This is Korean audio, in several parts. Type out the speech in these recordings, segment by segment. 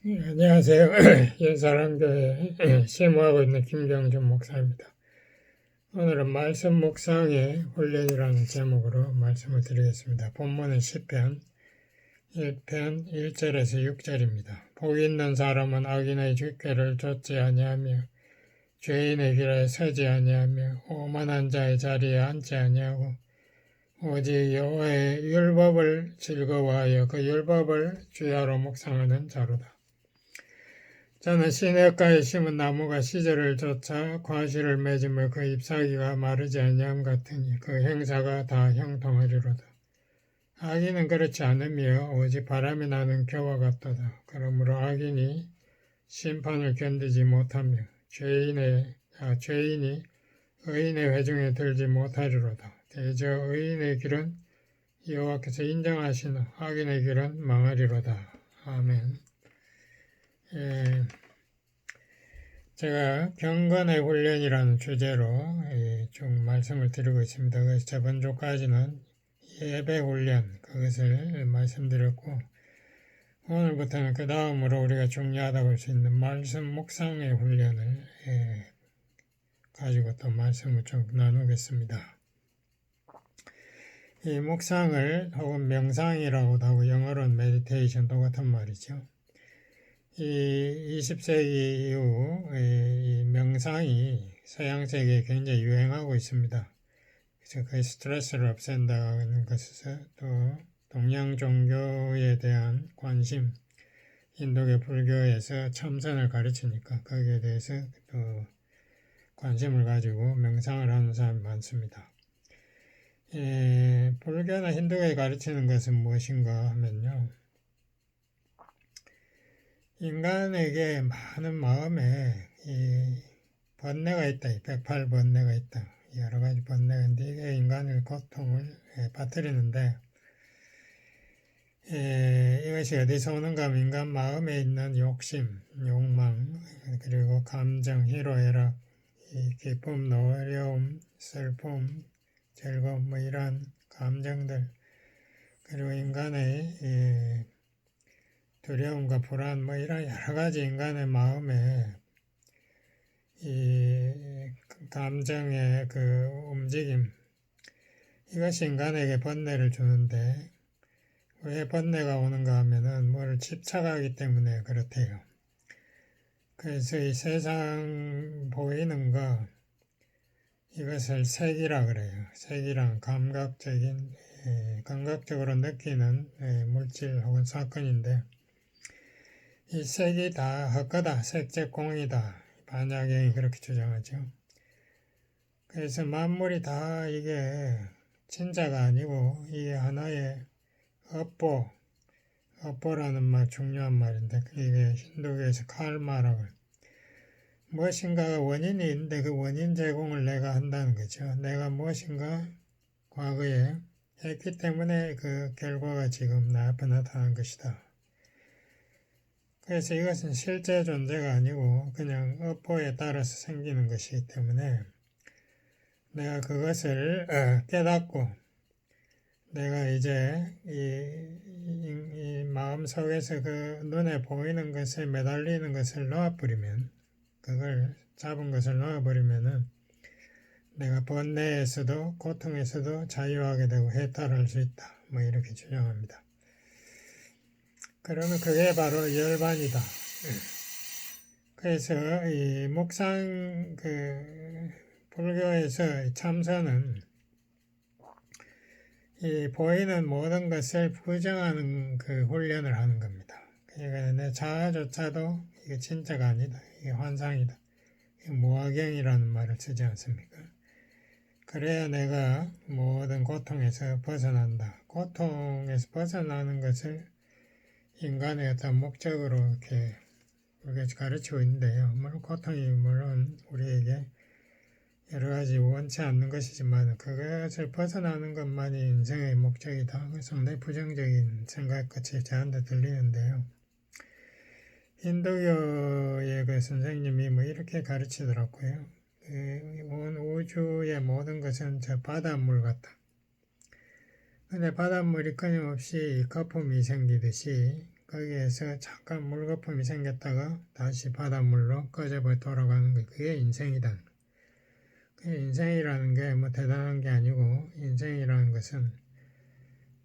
안녕하세요. 연사랑교회 시무하고 있는 김경준 목사입니다. 오늘은 말씀 묵상의 훈련이라는 제목으로 말씀을 드리겠습니다. 본문은 시편 1편 1절에서 6절입니다. 복 있는 사람은 악인의 꾀를 좇지 아니하며 죄인의 길에 서지 아니하며 오만한 자의 자리에 앉지 아니하고 오직 여호와의 율법을 즐거워하여 그 율법을 주야로 묵상하는 자로다. 저는 시냇가에 심은 나무가 시절을 쫓아 과실을 맺으며 그 잎사귀가 마르지 아니함 같으니 그 행사가 다 형통하리로다. 악인은 그렇지 않으며 오직 바람이 나는 겨와 같도다. 그러므로 악인이 심판을 견디지 못하며 죄인이 의인의 회중에 들지 못하리로다. 대저 의인의 길은 여호와께서 인정하시나 악인의 길은 망하리로다. 아멘. 제가 경건의 훈련이라는 주제로 쭉 말씀을 드리고 있습니다. 그래서 저번 주까지는 예배 훈련 그것을 말씀드렸고 오늘부터는 그 다음으로 우리가 중요하다고 할 수 있는 말씀 묵상의 훈련을 가지고 또 말씀을 좀 나누겠습니다. 이 묵상을 혹은 명상이라고도 하고 영어로는 메디테이션 똑같은 말이죠. 이 20세기 이후 이 명상이 서양 세계에 굉장히 유행하고 있습니다. 그래서 그 스트레스를 없앤다는 것에서 또 동양 종교에 대한 관심, 인도계 불교에서 참선을 가르치니까 거기에 대해서 또 관심을 가지고 명상을 하는 사람이 많습니다. 불교나 힌두교에 가르치는 것은 무엇인가 하면요. 인간에게 많은 마음에 이 번뇌가 있다. 108번뇌가 있다. 여러 가지 번뇌가 있는데 이게 인간의 고통을 빠뜨리는데 이것이 어디서 오는가 하면 인간 마음에 있는 욕심, 욕망, 그리고 감정, 희로애락, 기쁨, 어려움, 슬픔, 즐거움 뭐 이런 감정들 그리고 인간의 두려움과 불안 뭐 이런 여러 가지 인간의 마음에 이 감정의 그 움직임 이것이 인간에게 번뇌를 주는데 왜 번뇌가 오는가 하면은 뭐를 집착하기 때문에 그렇대요. 그래서 이 세상 보이는 거 이것을 색이라 그래요. 색이란 감각적으로 느끼는 물질 혹은 사건인데 이 색이 다 헛거다, 색채공이다. 반야경이 그렇게 주장하죠. 그래서 만물이 다 이게 진짜가 아니고 이게 하나의 업보라는 말 중요한 말인데 이게 힌두교에서 칼마라고 무엇인가가 원인이 있는데 그 원인 제공을 내가 한다는 거죠. 내가 무엇인가 과거에 했기 때문에 그 결과가 지금 나 앞에 나타난 것이다. 그래서 이것은 실제 존재가 아니고 그냥 업보에 따라서 생기는 것이기 때문에 내가 그것을 깨닫고 내가 이제 이 마음속에서 그 눈에 보이는 것에 매달리는 것을 놓아버리면 그걸 잡은 것을 놓아버리면은 내가 번뇌에서도 고통에서도 자유하게 되고 해탈할 수 있다. 뭐 이렇게 주장합니다. 그러면 그게 바로 열반이다. 그래서 이 묵상 불교에서 참선은 이 보이는 모든 것을 부정하는 그 훈련을 하는 겁니다. 그러니까 내 자아조차도 이게 진짜가 아니다. 이게 환상이다. 이게 무아경이라는 말을 쓰지 않습니까? 그래야 내가 모든 고통에서 벗어난다. 고통에서 벗어나는 것을 인간의 어떤 목적으로 이렇게 가르치고 있는데요. 물론 고통이 우리에게 여러 가지 원치 않는 것이지만 그것을 벗어나는 것만이 인생의 목적이다. 상당히 부정적인 생각같이 저한테 들리는데요. 힌두교의 그 선생님이 뭐 이렇게 가르치더라고요. 온 우주의 모든 것은 저 바닷물 같다. 근데 바닷물이 끊임없이 거품이 생기듯이 거기에서 잠깐 물거품이 생겼다가 다시 바닷물로 꺼져버 돌아가는 거, 그게 인생이다. 그 인생이라는 게 뭐 대단한 게 아니고, 인생이라는 것은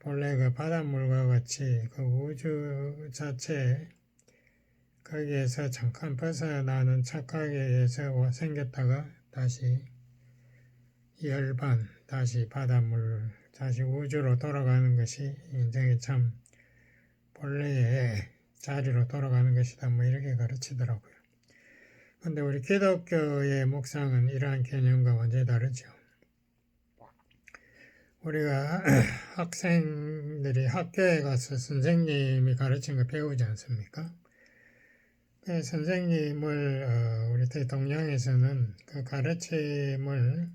본래 그 바닷물과 같이 그 우주 자체 거기에서 잠깐 벗어나는 착각에 의해서 생겼다가 다시 열반, 다시 바닷물, 다시 우주로 돌아가는 것이 인생의 참 본래의 자리로 돌아가는 것이다. 뭐 이렇게 가르치더라고요. 근데 우리 기독교의 묵상은 이러한 개념과 완전히 다르죠. 우리가 학생들이 학교에 가서 선생님이 가르친 거 배우지 않습니까? 그 선생님을 우리 대통령에서는 그 가르침을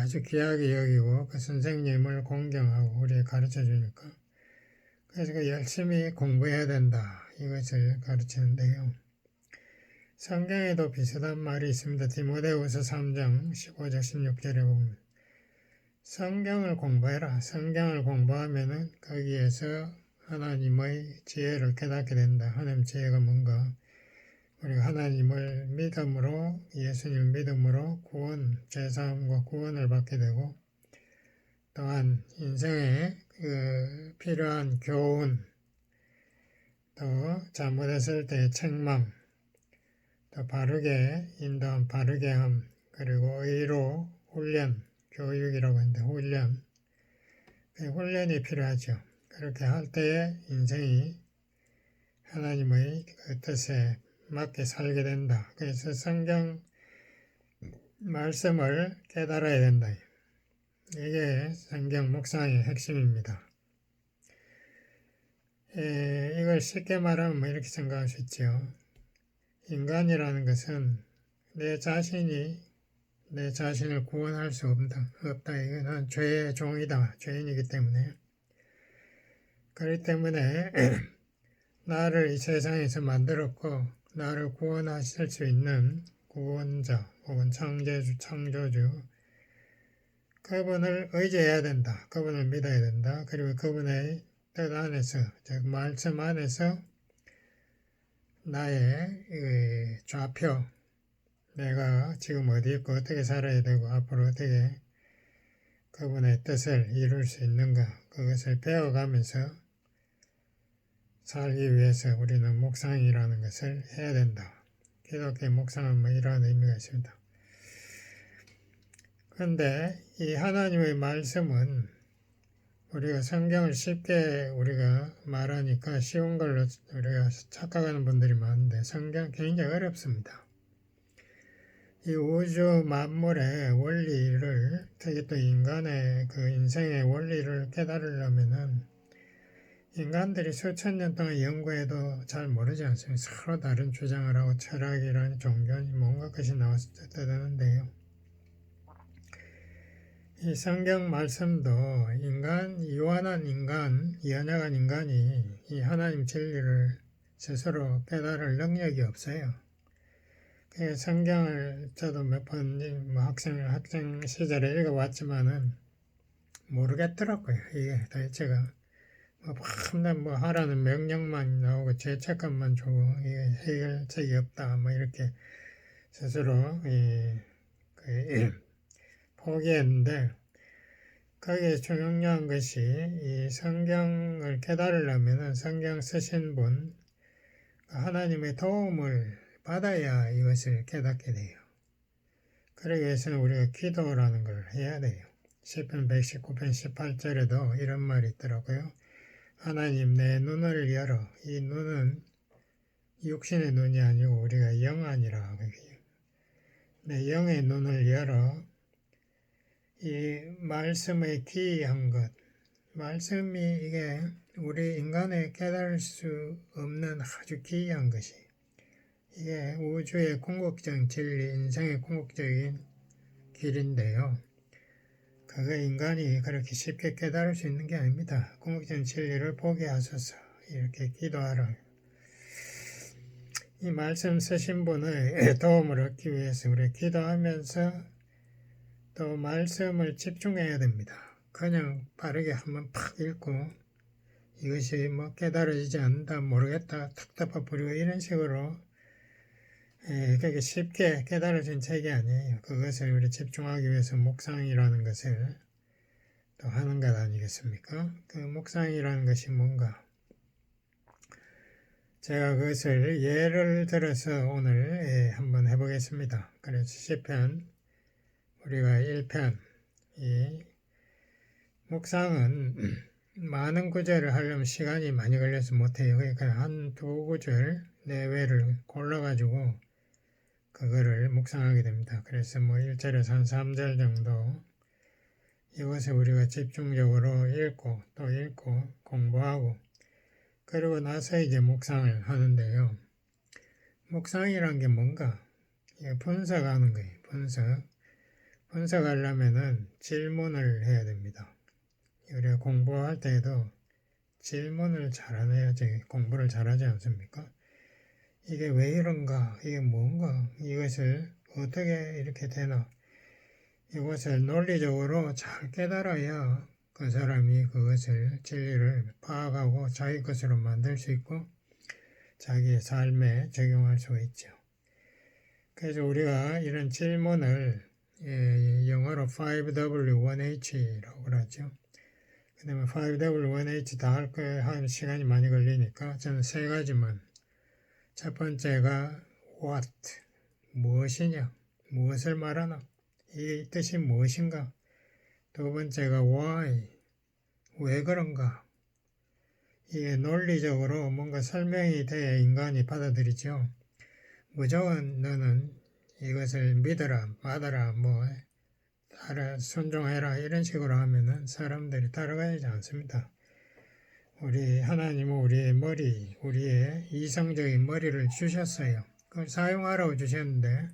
아주 귀하게 여기고 그 선생님을 공경하고 우리에 가르쳐 주니까 그래서 그 열심히 공부해야 된다 이것을 가르치는데요. 성경에도 비슷한 말이 있습니다. 디모데후서 3장 15절 16절에 보면 성경을 공부해라. 성경을 공부하면은 거기에서 하나님의 지혜를 깨닫게 된다. 하나님 지혜가 뭔가 우리가 하나님을 믿음으로 예수님을 믿음으로 구원, 죄사함과 구원을 받게 되고 또한 인생에 그 필요한 교훈, 또 잘못했을 때의 책망, 또 바르게 인도함, 바르게 함, 그리고 의로 훈련, 교육이라고 하는데 훈련, 그 훈련이 필요하죠. 그렇게 할 때에 인생이 하나님의 그 뜻에 맞게 살게 된다. 그래서 성경 말씀을 깨달아야 된다. 이게 성경 묵상의 핵심입니다. 이걸 쉽게 말하면 뭐 이렇게 생각할 수 있죠. 인간이라는 것은 내 자신을 구원할 수 없다. 이건 죄의 종이다. 죄인이기 때문에. 그렇기 때문에 나를 이 세상에서 만들었고 나를 구원하실 수 있는 구원자 혹은 창조주 그분을 의지해야 된다. 그분을 믿어야 된다. 그리고 그분의 뜻 안에서, 즉 말씀 안에서 나의 좌표, 내가 지금 어디 있고 어떻게 살아야 되고 앞으로 어떻게 그분의 뜻을 이룰 수 있는가 그것을 배워가면서 살기 위해서 우리는 묵상이라는 것을 해야 된다. 기독교의 묵상은 뭐 이러한 의미가 있습니다. 그런데 이 하나님의 말씀은 우리가 성경을 쉽게 우리가 말하니까 쉬운 걸로 우리가 착각하는 분들이 많은데 성경 굉장히 어렵습니다. 이 우주 만물의 원리를, 특히 또 인간의 그 인생의 원리를 깨달으려면은 인간들이 수천 년 동안 연구해도 잘 모르지 않습니까? 서로 다른 주장을 하고 철학이라는 종교니 뭔가 것이 나왔을 때 되는데요. 이 성경 말씀도 유한한 인간, 연약한 인간이 이 하나님 진리를 스스로 깨달을 능력이 없어요. 그 성경을 저도 몇 번 학생 시절에 읽어봤지만은 모르겠더라고요. 이게 도대체가 뭐 하라는 명령만 나오고 죄책감만 주고 이게 해결책이 없다. 뭐 이렇게 스스로 포기했는데 거기에 중요한 것이 이 성경을 깨달으려면 성경 쓰신 분 하나님의 도움을 받아야 이것을 깨닫게 돼요. 그러기 위해서는 우리가 기도라는 걸 해야 돼요. 시편 119편 18절에도 이런 말이 있더라고요. 하나님 내 눈을 열어. 이 눈은 육신의 눈이 아니고 우리가 영 아니라 내 영의 눈을 열어 이 말씀의 기이한 것, 말씀이 이게 우리 인간에 깨달을 수 없는 아주 기이한 것이 이게 우주의 궁극적인 진리, 인생의 궁극적인 길인데요. 그거 인간이 그렇게 쉽게 깨달을 수 있는 게 아닙니다. 궁극적인 진리를 보게 하소서 이렇게 기도하라. 이 말씀 쓰신 분의 도움을 얻기 위해서 우리 기도하면서 또 말씀을 집중해야 됩니다. 그냥 빠르게 한번 팍 읽고 이것이 뭐 깨달아지지 않는다, 모르겠다, 탁답하 부리고 이런 식으로 그렇게 쉽게 깨달아진 책이 아니에요. 그것을 우리 집중하기 위해서 묵상이라는 것을 또 하는 것 아니겠습니까? 그 묵상이라는 것이 뭔가? 제가 그것을 예를 들어서 오늘 한번 해보겠습니다. 그래서 시편 우리가 1편 이 묵상은 많은 구절을 하려면 시간이 많이 걸려서 못해요. 그러니까 한 두 구절 내외를 골라가지고 그거를 묵상하게 됩니다. 그래서 뭐 1절에서 한 3절 정도 이것을 우리가 집중적으로 읽고 또 읽고 공부하고 그러고 나서 이제 묵상을 하는데요. 묵상이란 게 뭔가? 분석하는 거예요. 분석하려면은 질문을 해야 됩니다. 우리가 공부할 때에도 질문을 잘 해야지 공부를 잘하지 않습니까? 이게 왜 이런가? 이게 뭔가? 이것을 어떻게 이렇게 되나? 이것을 논리적으로 잘 깨달아야 그 사람이 그것을 진리를 파악하고 자기 것으로 만들 수 있고 자기의 삶에 적용할 수가 있죠. 그래서 우리가 이런 질문을 영어로 5W1H라고 그러죠. 그 다음에 5W1H 다 할 거에 하면 시간이 많이 걸리니까 저는 세 가지만. 첫 번째가 what, 무엇이냐, 무엇을 말하나, 이 뜻이 무엇인가. 두 번째가 why, 왜 그런가. 이게 논리적으로 뭔가 설명이 돼야 인간이 받아들이죠. 무조건 너는 이것을 믿어라, 받아라, 뭐 따라 순종해라 이런 식으로 하면은 사람들이 따라가지 않습니다. 우리 하나님은 우리의 머리, 우리의 이성적인 머리를 주셨어요. 그걸 사용하라고 주셨는데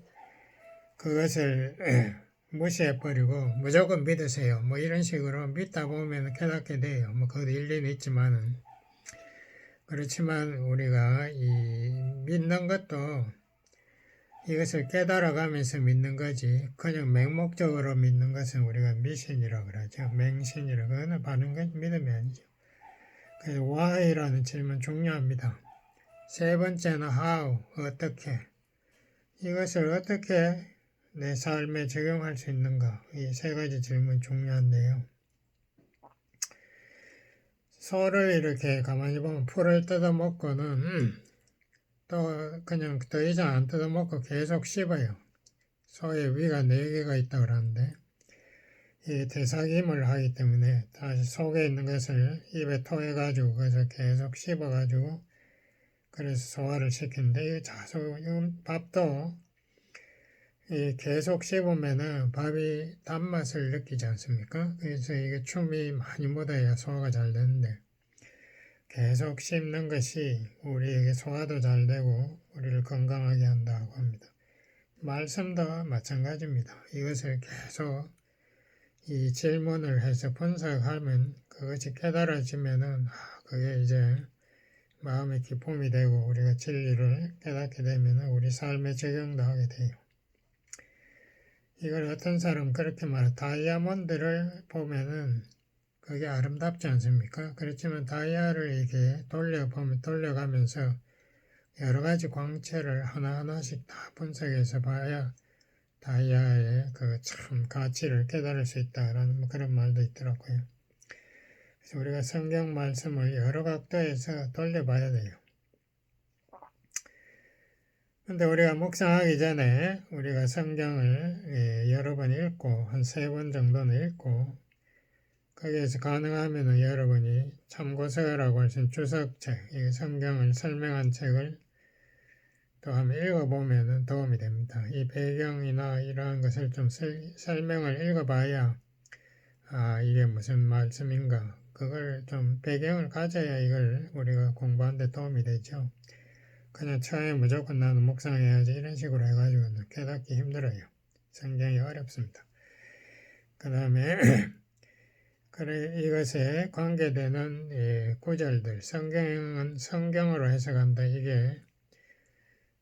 그것을 무시해버리고 무조건 믿으세요. 뭐 이런 식으로 믿다 보면 깨닫게 돼요. 뭐 그것도 일리는 있지만은 그렇지만 우리가 이 믿는 것도 이것을 깨달아가면서 믿는 거지 그냥 맹목적으로 믿는 것은 우리가 미신이라고 그러죠. 맹신이라고. 그거는 바른 건 믿음이 아니죠. 그래서 why라는 질문 중요합니다. 세 번째는 how, 어떻게. 이것을 어떻게 내 삶에 적용할 수 있는가. 이 세 가지 질문 중요한데요. 소를 이렇게 가만히 보면 풀을 뜯어먹고는 또 그냥 더 이상 안 뜯어먹고 계속 씹어요. 소의 위가 4개가 있다고 그러는데 이 대사김을 하기 때문에 다시 속에 있는 것을 입에 토해가지고 그것을 계속 씹어가지고 그래서 소화를 시키는데 밥도 계속 씹으면은 밥이 단맛을 느끼지 않습니까? 그래서 이게 춤이 많이 묻어야 소화가 잘 되는데 계속 씹는 것이 우리에게 소화도 잘 되고 우리를 건강하게 한다고 합니다. 말씀도 마찬가지입니다. 이것을 계속 이 질문을 해서 분석하면 그것이 깨달아지면은 그게 이제 마음의 기쁨이 되고 우리가 진리를 깨닫게 되면 우리 삶에 적용도 하게 돼요. 이걸 어떤 사람 그렇게 말해 다이아몬드를 보면은 그게 아름답지 않습니까? 그렇지만 다이아를 이렇게 돌려가면서 여러 가지 광채를 하나하나씩 다 분석해서 봐야 다이아의 그 참 가치를 깨달을 수 있다라는 그런 말도 있더라고요. 그래서 우리가 성경 말씀을 여러 각도에서 돌려봐야 돼요. 근데 우리가 묵상하기 전에 우리가 성경을 여러 번 읽고 한 3번 정도는 읽고 거기에서 가능하면 여러분이 참고서라고 할 수 있는 주석책, 이 성경을 설명한 책을 또 한번 읽어보면 도움이 됩니다. 이 배경이나 이러한 것을 좀 설명을 읽어봐야 이게 무슨 말씀인가 그걸 좀 배경을 가져야 이걸 우리가 공부하는 데 도움이 되죠. 그냥 처음에 무조건 나는 묵상해야지 이런 식으로 해가지고 깨닫기 힘들어요. 성경이 어렵습니다. 그 다음에 그래 이것에 관계되는 구절들 성경은 성경으로 해석한다. 이게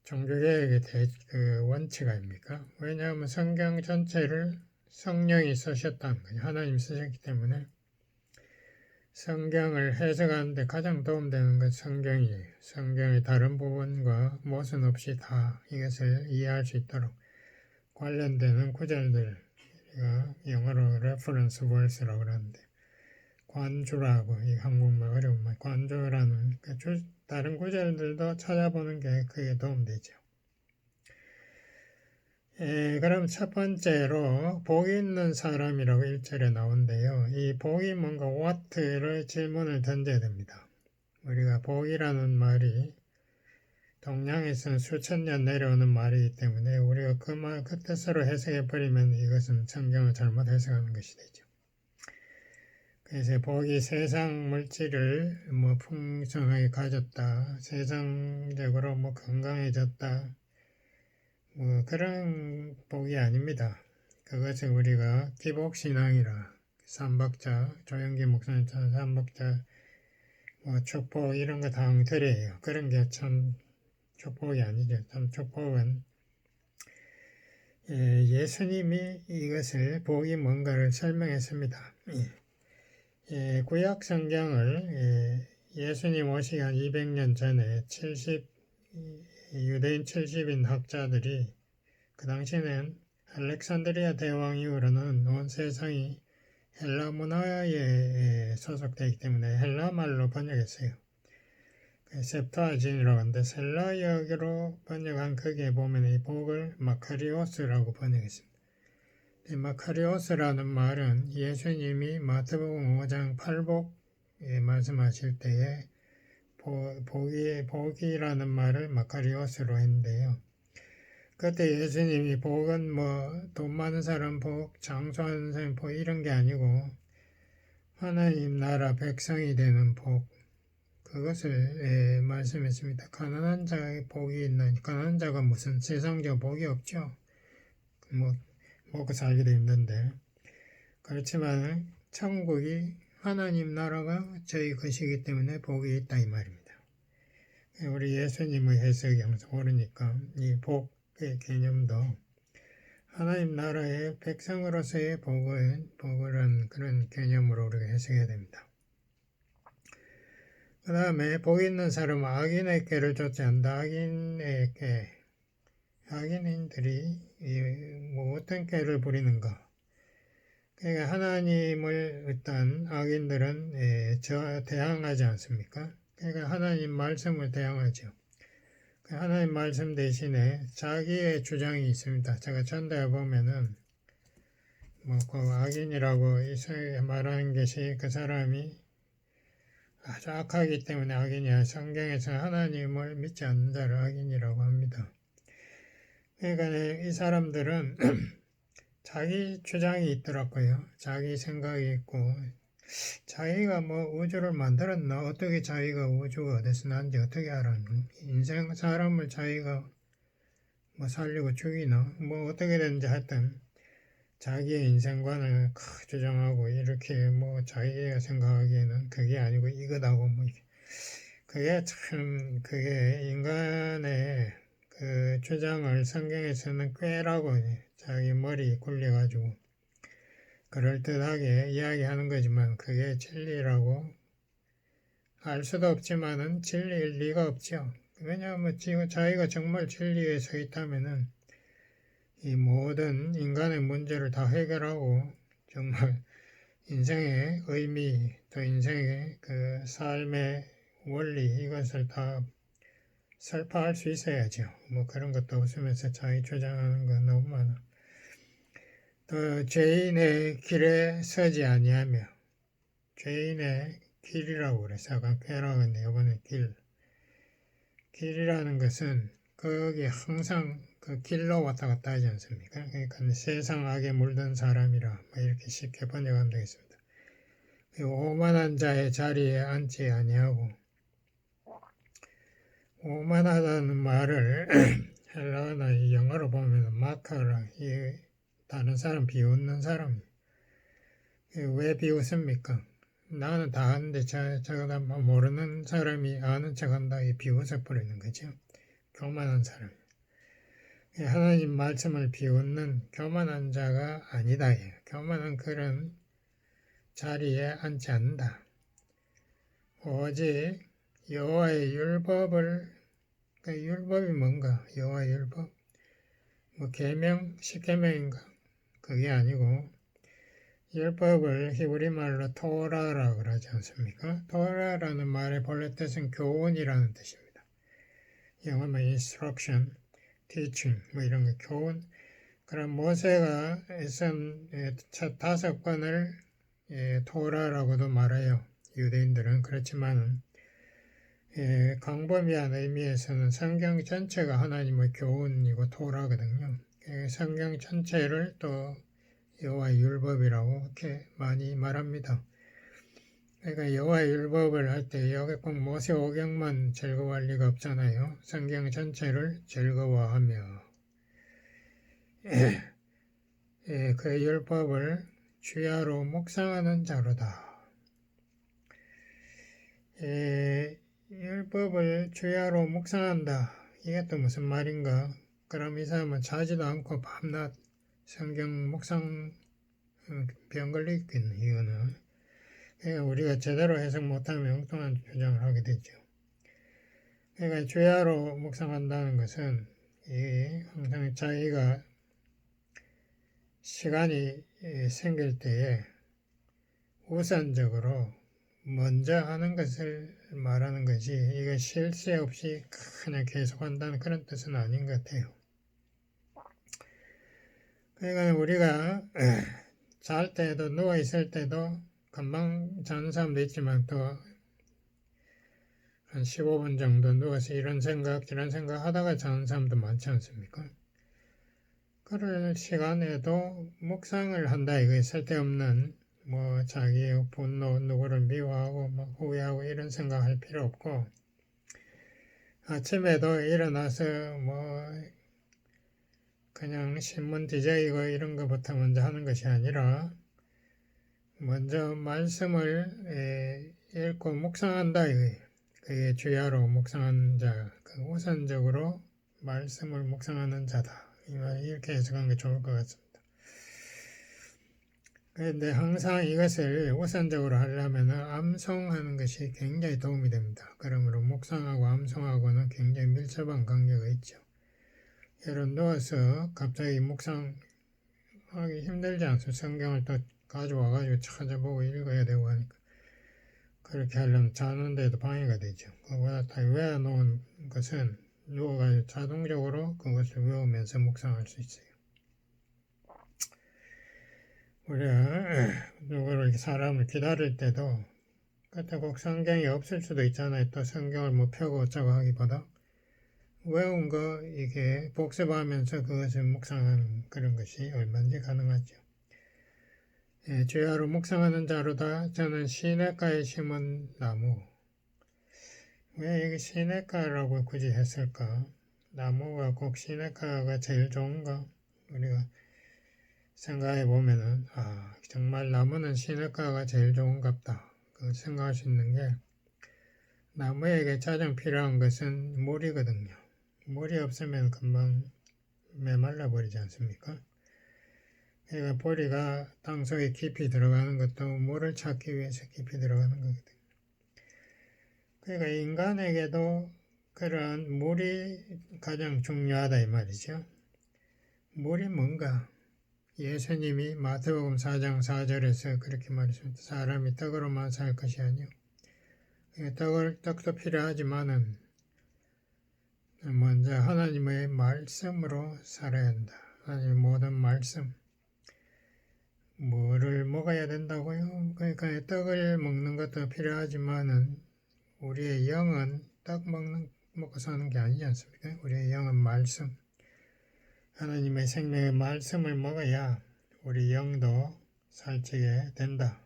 종교개혁의 그 원칙 아닙니까? 왜냐하면 성경 전체를 성령이 쓰셨다는 거죠. 하나님 쓰셨기 때문에 성경을 해석하는데 가장 도움되는 건 성경이에요. 성경의 다른 부분과 모순 없이 다 이것을 이해할 수 있도록 관련되는 구절들, 우리가 영어로 reference verse라고 그러는데 관주라고, 이 한국말 어려운 말, 관주라는 다른 구절들도 찾아보는 게 크게 도움되죠. 그럼 첫 번째로 복이 있는 사람이라고 1절에 나오는데요. 이 복이 뭔가 what를 질문을 던져야 됩니다. 우리가 복이라는 말이 동양에서는 수천 년 내려오는 말이기 때문에 우리가 그 뜻으로 해석해 버리면 이것은 성경을 잘못 해석하는 것이 되죠. 그래서 복이 세상 물질을 풍성하게 가졌다, 세상적으로 건강해졌다, 그런 복이 아닙니다. 그것을 우리가 기복신앙이라, 삼박자, 조영기 목사님처럼 삼박자, 축복 이런 거 다 엉터리예요. 그런 게 참 축복이 아니죠. 참 축복은 예수님이 이것을 복이 뭔가를 설명했습니다. 구약 성경을 예수님 오시기 한 200년 전에 유대인 70인 학자들이, 그 당시에는 알렉산드리아 대왕 이후로는 온 세상이 헬라 문화에 소속되기 때문에 헬라 말로 번역했어요. 셉투아진이라고 하는데 헬라역으로 번역한 거기에 보면 이 복을 마카리오스라고 번역했습니다. 이 마카리오스라는 말은 예수님이 마태복음 5장 8복에 말씀하실 때에 복이라는 말을 마카리오스로 했는데요. 그때 예수님이 복은 돈 많은 사람 복, 장수하는 사람 복 이런 게 아니고 하나님 나라 백성이 되는 복, 그것을 말씀했습니다. 가난한 자의 복이 있나니, 가난한 자가 무슨 세상적 복이 없죠. 먹고 살기도 힘든데. 그렇지만 천국이 하나님 나라가 저희 것이기 때문에 복이 있다 이 말입니다. 우리 예수님의 해석이 항상 옳으니까 이 복의 개념도 하나님 나라의 백성으로서의 복을 그런 개념으로 우리가 해석해야 됩니다. 그 다음에 복 있는 사람은 악인의 꾀를 쫓지 않는다. 악인들이 어떤 꾀를 부리는가. 그러니까 하나님을 일단 악인들은 대항하지 않습니까? 그러니까 하나님 말씀을 대항하죠. 하나님 말씀 대신에 자기의 주장이 있습니다. 제가 전도해 보면은 그 악인이라고 말하는 것이 그 사람이 아주 악하기 때문에 악인이야. 성경에서 하나님을 믿지 않는 자를 악인이라고 합니다. 그러니까 이 사람들은 자기 주장이 있더라고요. 자기 생각이 있고, 자기가 우주를 만들었나? 어떻게 자기가 우주가 어디서 난지 어떻게 알았나? 인생 사람을 자기가 살리고 죽이나? 어떻게 되는지 하여튼 자기의 인생관을 주장하고 이렇게 자기가 생각하기에는 그게 아니고 이거다고 그게 인간의 그 주장을 성경에서는 꾀라고 자기 머리 굴려가지고 그럴듯하게 이야기하는 거지만 그게 진리라고 알 수도 없지만은 진리일 리가 없죠. 왜냐하면 자기가 정말 진리에 서 있다면은 이 모든 인간의 문제를 다 해결하고 정말 인생의 의미 또 인생의 그 삶의 원리 이것을 다 설파할 수 있어야죠. 그런 것도 없으면서 자기 주장하는 거 너무 많아. 또 죄인의 길에 서지 아니하며, 죄인의 길이라고 그래서 아까 꾀라고 했는데 이번에 길이라는 것은 거기 항상 그 길로 왔다 갔다 하지 않습니까? 그러니까 세상 악에 물든 사람이라 이렇게 쉽게 번역하면 되겠습니다. 오만한 자의 자리에 앉지 아니하고, 오만하다는 말을 헬라어나 영어로 보면 마카라, 다른 사람 비웃는 사람. 왜 비웃습니까? 나는 다 아는데 저거 모르는 사람이 아는 척한다 이 비웃어 버리는 거죠. 교만한 사람. 하나님 말씀을 비웃는 교만한 자가 아니다. 교만한 그런 자리에 앉지 않는다. 오직 여호와의 율법을, 그 율법이 뭔가? 여호와의 율법? 뭐 계명, 십계명인가? 그게 아니고 율법을 히브리 말로 토라라고 그러지 않습니까? 토라라는 말의 본래 뜻은 교훈이라는 뜻입니다. 영어로 instruction, teaching 뭐 이런 거 교훈. 그럼 모세가 쓴 첫 5권을 토라라고도 말해요. 유대인들은. 그렇지만 광범위한 의미에서는 성경 전체가 하나님의 교훈이고 토라거든요. 성경 전체를 또 여호와의 율법이라고 이렇게 많이 말합니다. 그러니까 여호와의 율법을 할 때 여기 꼭 모세오경만 즐거워할 리가 없잖아요. 성경 전체를 즐거워하며 그 율법을 주야로 묵상하는 자로다. 율법을 주야로 묵상한다. 이게 또 무슨 말인가? 그럼 이 사람은 자지도 않고 밤낮 성경 묵상 병 걸리겠네, 이거는. 그러니까 우리가 제대로 해석 못하면 엉뚱한 주장을 하게 되죠. 그러니까 주야로 묵상한다는 것은 항상 자기가 시간이 생길 때에 우선적으로 먼저 하는 것을 말하는 것이 이거 쉴 새 없이 그냥 계속한다는 그런 뜻은 아닌 것 같아요. 그러니까 우리가 잘 때도 누워 있을 때도 금방 자는 사람도 있지만 또 한 15분 정도 누워서 이런 생각 저런 생각 하다가 자는 사람도 많지 않습니까? 그럴 시간에도 묵상을 한다. 이거 쓸데없는 뭐 자기의 분노 누구를 미워하고 뭐 후회하고 이런 생각할 필요 없고 아침에도 일어나서 뭐 그냥 신문 뒤적이고 이런 것부터 먼저 하는 것이 아니라 먼저 말씀을 읽고 묵상한다. 이거예요. 그게 주야로 묵상하는 자, 그 우선적으로 말씀을 묵상하는 자다. 이렇게 해석하는 게 좋을 것 같습니다. 그런데 항상 이것을 우선적으로 하려면 암송하는 것이 굉장히 도움이 됩니다. 그러므로 묵상하고 암송하고는 굉장히 밀접한 관계가 있죠. 예를 누워서 갑자기 묵상하기 힘들지 않습니까? 성경을 또 가져와가지고 찾아보고 읽어야 되고 하니까. 그렇게 하려면 자는데도 방해가 되죠. 그거보다 다 외워놓은 것은 누워가지고 자동적으로 그것을 외우면서 묵상할 수 있어요. 우리가 누구를 사람을 기다릴 때도 그때 꼭 성경이 없을 수도 있잖아요. 또 성경을 뭐 펴고 어쩌고 하기보다 외운 거 이게 복습하면서 그것을 묵상하는 그런 것이 얼마든지 가능하죠. 주야로 묵상하는 자로다. 저는 시냇가에 심은 나무. 왜 이게 시냇가라고 굳이 했을까? 나무가 꼭 시냇가가 제일 좋은가? 우리가 생각해 보면은 정말 나무는 시냇가가 제일 좋은갑다. 그 생각할 수 있는 게 나무에게 가장 필요한 것은 물이거든요. 물이 없으면 금방 메말라 버리지 않습니까? 그러니까 보리가 땅속에 깊이 들어가는 것도 물을 찾기 위해서 깊이 들어가는 거거든요. 그러니까 인간에게도 그런 물이 가장 중요하다 이 말이죠. 물이 뭔가? 예수님이 마태복음 4장 4절에서 그렇게 말했습니다. 사람이 떡으로만 살 것이 아니요. 떡도 필요하지만은 먼저 하나님의 말씀으로 살아야 한다. 하나님의 모든 말씀. 뭐를 먹어야 된다고요? 그러니까 떡을 먹는 것도 필요하지만은 우리의 영은 떡 먹고 사는 게 아니지 않습니까? 우리의 영은 말씀. 하나님의 생명의 말씀을 먹어야 우리 영도 살찌게 된다.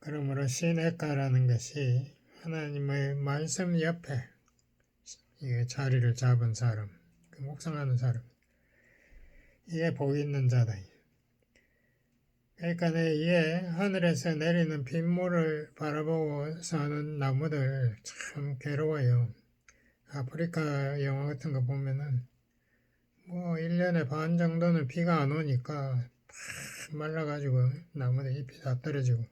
그러므로 시냇가라는 것이 하나님의 말씀 옆에 자리를 잡은 사람, 묵상하는 사람. 이게 복 있는 자다. 그러니까 이게 하늘에서 내리는 빗물을 바라보고 사는 나무들 참 괴로워요. 아프리카 영화 같은 거 보면은 뭐 1년에 반 정도는 비가 안 오니까 팍 말라가지고 나무들 잎이 다 떨어지고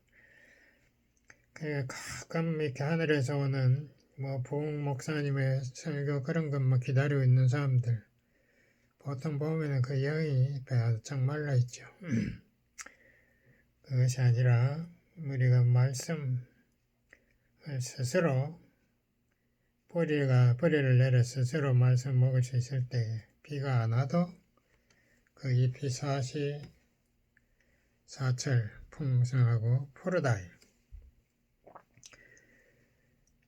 가끔 이렇게 하늘에서 오는 뭐 부흥 목사님의 설교 그런 것만 기다리고 있는 사람들 보통 보면은 그 영이 바짝 말라 있죠. 그것이 아니라 우리가 말씀을 스스로 뿌리를 내려 스스로 말씀 먹을 수 있을 때 비가 안 와도 그 잎이 사철 풍성하고 푸르다이.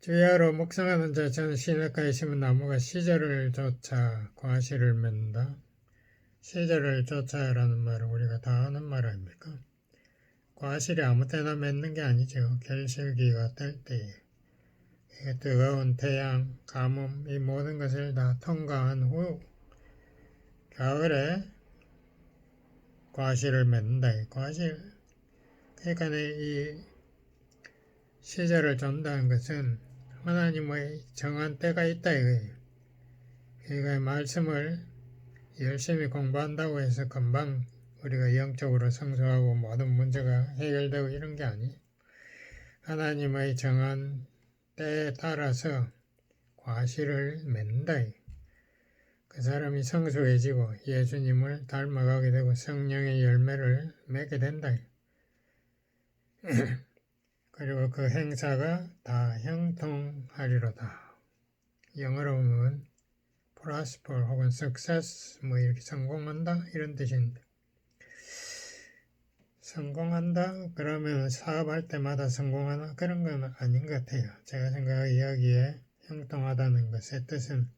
주야로 묵상하는 자 저는 시냇가에 심은 나무가 시절을 쫓아 과실을 맺는다. 시절을 쫓아라는 말은 우리가 다 아는 말 아닙니까? 과실이 아무 때나 맺는 게 아니죠. 결실기가 될 때에 뜨거운 태양, 가뭄 이 모든 것을 다 통과한 후 가을에 과실을 맺는다. 과실 그러니까 이 시절을 쫓는다는 것은 하나님의 정한 때가 있다 이거예요. 그러니까 말씀을 열심히 공부한다고 해서 금방 우리가 영적으로 성숙하고 모든 문제가 해결되고 이런 게 아니에요. 하나님의 정한 때에 따라서 과실을 맺는다. 그 사람이 성숙해지고 예수님을 닮아가게 되고 성령의 열매를 맺게 된다. 그리고 그 행사가 다 형통하리로다. 영어로 보면 prosper 혹은 success 뭐 이렇게 성공한다 이런 뜻인데 성공한다 그러면 사업할 때마다 성공하나 그런 건 아닌 것 같아요. 제가 생각하기에 여기에 형통하다는 것의 뜻은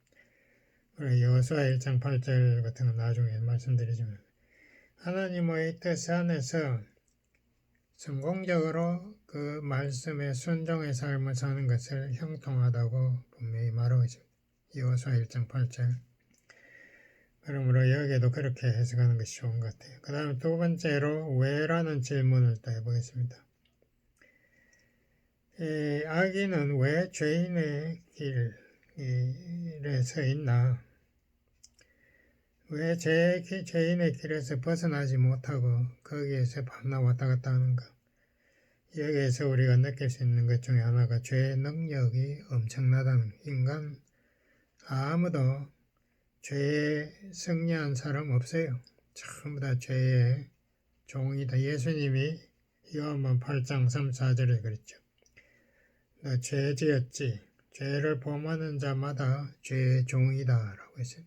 우리 여호수아 1장 8절 같은 거 나중에 말씀드리지만 하나님의 뜻 안에서 성공적으로 그 말씀에 순종의 삶을 사는 것을 형통하다고 분명히 말하고 있습니다. 여호수아 1장 8절. 그러므로 여기에도 그렇게 해석하는 것이 좋은 것 같아요. 그 다음에 두 번째로 왜라는 질문을 또 해보겠습니다. 악인은 왜 죄인의 길에 서 있나? 왜 죄인의 길에서 벗어나지 못하고 거기에서 밤낮 왔다 갔다 하는가? 여기에서 우리가 느낄 수 있는 것 중에 하나가 죄의 능력이 엄청나다는 인간 아무도 죄에 승리한 사람 없어요. 전부 다 죄의 종이다. 예수님이 요한복음 8장 3, 4절에 그랬죠. 너 죄 지었지. 죄를 범하는 자마다 죄의 종이다 라고 했어요.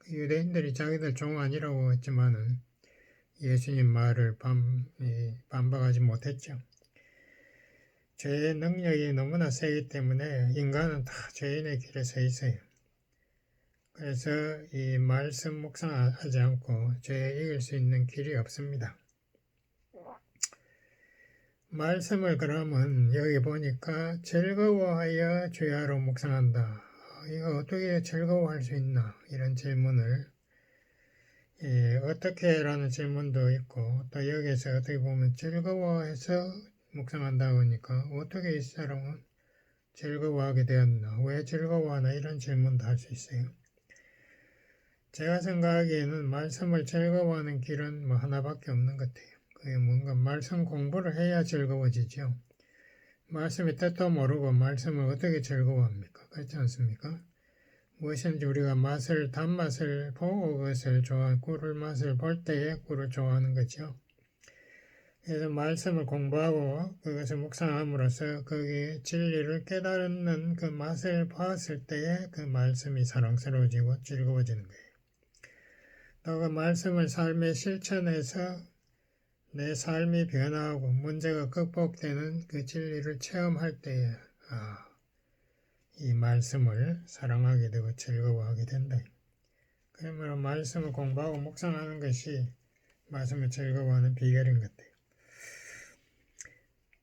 유대인들이 자기들 종 아니라고 했지만은 예수님 말을 반박하지 못했죠. 죄의 능력이 너무나 세기 때문에 인간은 다 죄인의 길에 서 있어요. 그래서 이 말씀 묵상하지 않고 죄에 이길 수 있는 길이 없습니다. 말씀을 그러면 여기 보니까 즐거워하여 주야로 묵상한다. 이거 어떻게 즐거워할 수 있나? 이런 질문을 어떻게 라는 질문도 있고 또 여기에서 어떻게 보면 즐거워해서 묵상한다고 하니까 어떻게 이 사람은 즐거워하게 되었나? 왜 즐거워하나? 이런 질문도 할 수 있어요. 제가 생각하기에는 말씀을 즐거워하는 길은 뭐 하나밖에 없는 것 같아요. 그게 뭔가 말씀 공부를 해야 즐거워지죠. 말씀의 뜻도 모르고 말씀을 어떻게 즐거워합니까? 그렇지 않습니까? 무엇인지 우리가 단맛을 보고 그것을 꿀을 맛을 볼 때에 꿀을 좋아하는 거죠. 그래서 말씀을 공부하고 그것을 묵상함으로써 거기에 진리를 깨닫는 그 맛을 보았을 때에 그 말씀이 사랑스러워지고 즐거워지는 거예요. 또 그 말씀을 삶에 실천해서 내 삶이 변화하고 문제가 극복되는 그 진리를 체험할 때에 이 말씀을 사랑하게 되고 즐거워하게 된다. 그러므로 말씀을 공부하고 묵상하는 것이 말씀을 즐거워하는 비결인 것 같아요.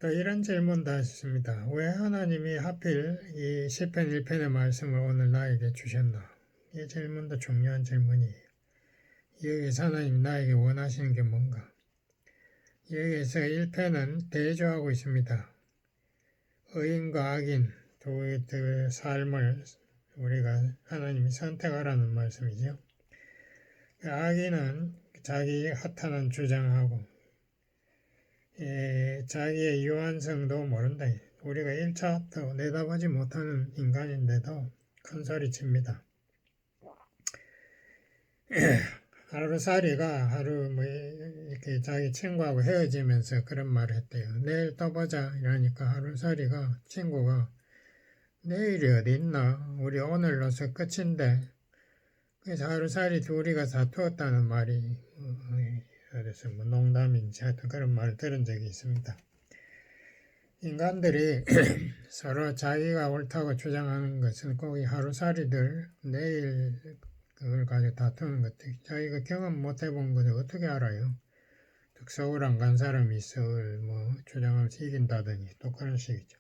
또 이런 질문도 하셨습니다. 왜 하나님이 하필 이 시편 1편의 말씀을 오늘 나에게 주셨나? 이 질문도 중요한 질문이에요. 여기서 하나님이 나에게 원하시는 게 뭔가? 여기에서 1편은 대조하고 있습니다. 의인과 악인 두 삶을 우리가 하나님이 선택하라는 말씀이죠. 악인은 자기 허탄한 주장하고 자기의 유한성도 모른다. 우리가 1차부터 내다보지 못하는 인간인데도 큰 소리 칩니다. 하루살이가 하루 뭐 이렇게 자기 친구하고 헤어지면서 그런 말을 했대요. 내일 또 보자 이러니까 하루살이가 친구가 내일이 어디 있나? 우리 오늘로서 끝인데. 그래서 하루살이 둘이가 다투었다는 말이 그래서 뭐 농담인지 하여튼 그런 말을 들은 적이 있습니다. 인간들이 서로 자기가 옳다고 주장하는 것은 꼭 이 하루살이들 내일 그걸 가지고 다투는 것들 자기가 경험 못 해본 것을 어떻게 알아요? 서울 안 간 사람이 서울 뭐 주장하면서 이긴다더니 또 그런 식이죠.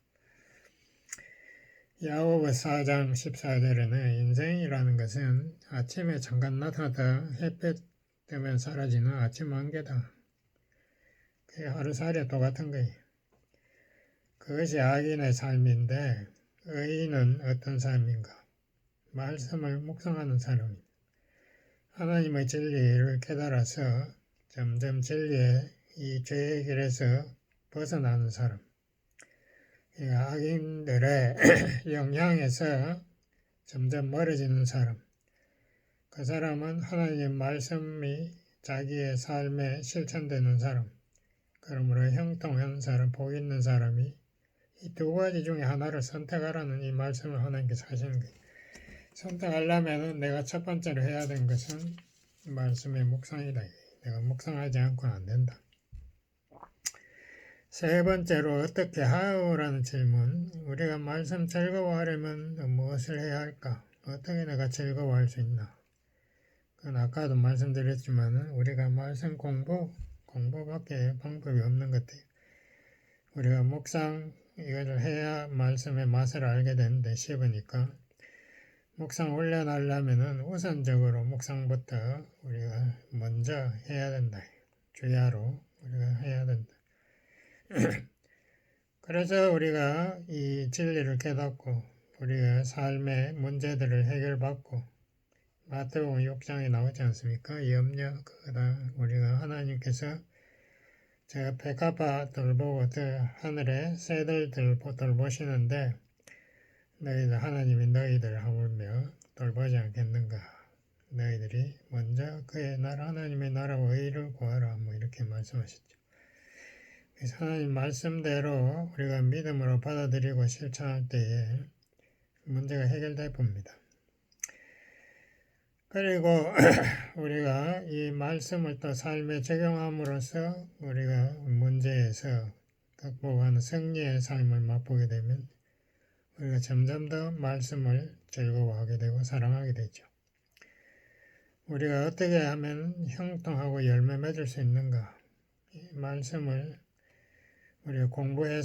야고보 4장 14절에는 인생이라는 것은 아침에 잠깐 나타나다 햇볕 뜨면 사라지는 아침 안개다. 그게 하루살이와 똑같은 거예요. 그것이 악인의 삶인데 의인은 어떤 삶인가? 말씀을 묵상하는 사람입니다. 하나님의 진리를 깨달아서 점점 진리의 이 죄의 길에서 벗어나는 사람. 악인들의 영향에서 점점 멀어지는 사람. 그 사람은 하나님의 말씀이 자기의 삶에 실천되는 사람. 그러므로 형통한 사람, 복 있는 사람이 이 두 가지 중에 하나를 선택하라는 이 말씀을 하나님께서 하시는 거예요. 선택하려면 내가 첫 번째로 해야 되는 것은 말씀의 묵상이다. 내가 묵상하지 않고는 안 된다. 세 번째로 어떻게 하오라는 질문. 우리가 말씀 즐거워하려면 무엇을 해야 할까? 어떻게 내가 즐거워할 수 있나? 그건 아까도 말씀드렸지만 우리가 말씀 공부밖에 방법이 없는 것 같아요. 우리가 묵상 이것을 해야 말씀의 맛을 알게 되는데 쉽으니까 묵상 훈련하려면 우선적으로 묵상부터 우리가 먼저 해야 된다. 주야로 우리가 해야 된다. 그래서 우리가 이 진리를 깨닫고 우리가 삶의 문제들을 해결받고 마태복음 6장에 나오지 않습니까? 염려 그거다. 우리가 하나님께서 제가 백합화 돌보고 하늘의 새들 돌보시는데 너희들 하나님이 너희들 하물며 돌보지 않겠는가? 너희들이 먼저 그의 나라 하나님의 나라와 의를 구하라 뭐 이렇게 말씀하셨죠. 그래서 하나님 말씀대로 우리가 믿음으로 받아들이고 실천할 때에 문제가 해결될 겁니다. 그리고 우리가 이 말씀을 또 삶에 적용함으로써 우리가 문제에서 극복하는 승리의 삶을 맛보게 되면 우리가 점점 더 말씀을 즐거워하게 되고 사랑하게 되죠. 우리가 어떻게 하면 형통하고 열매 맺을 수 있는가? 이 말씀을 우리가 공부해서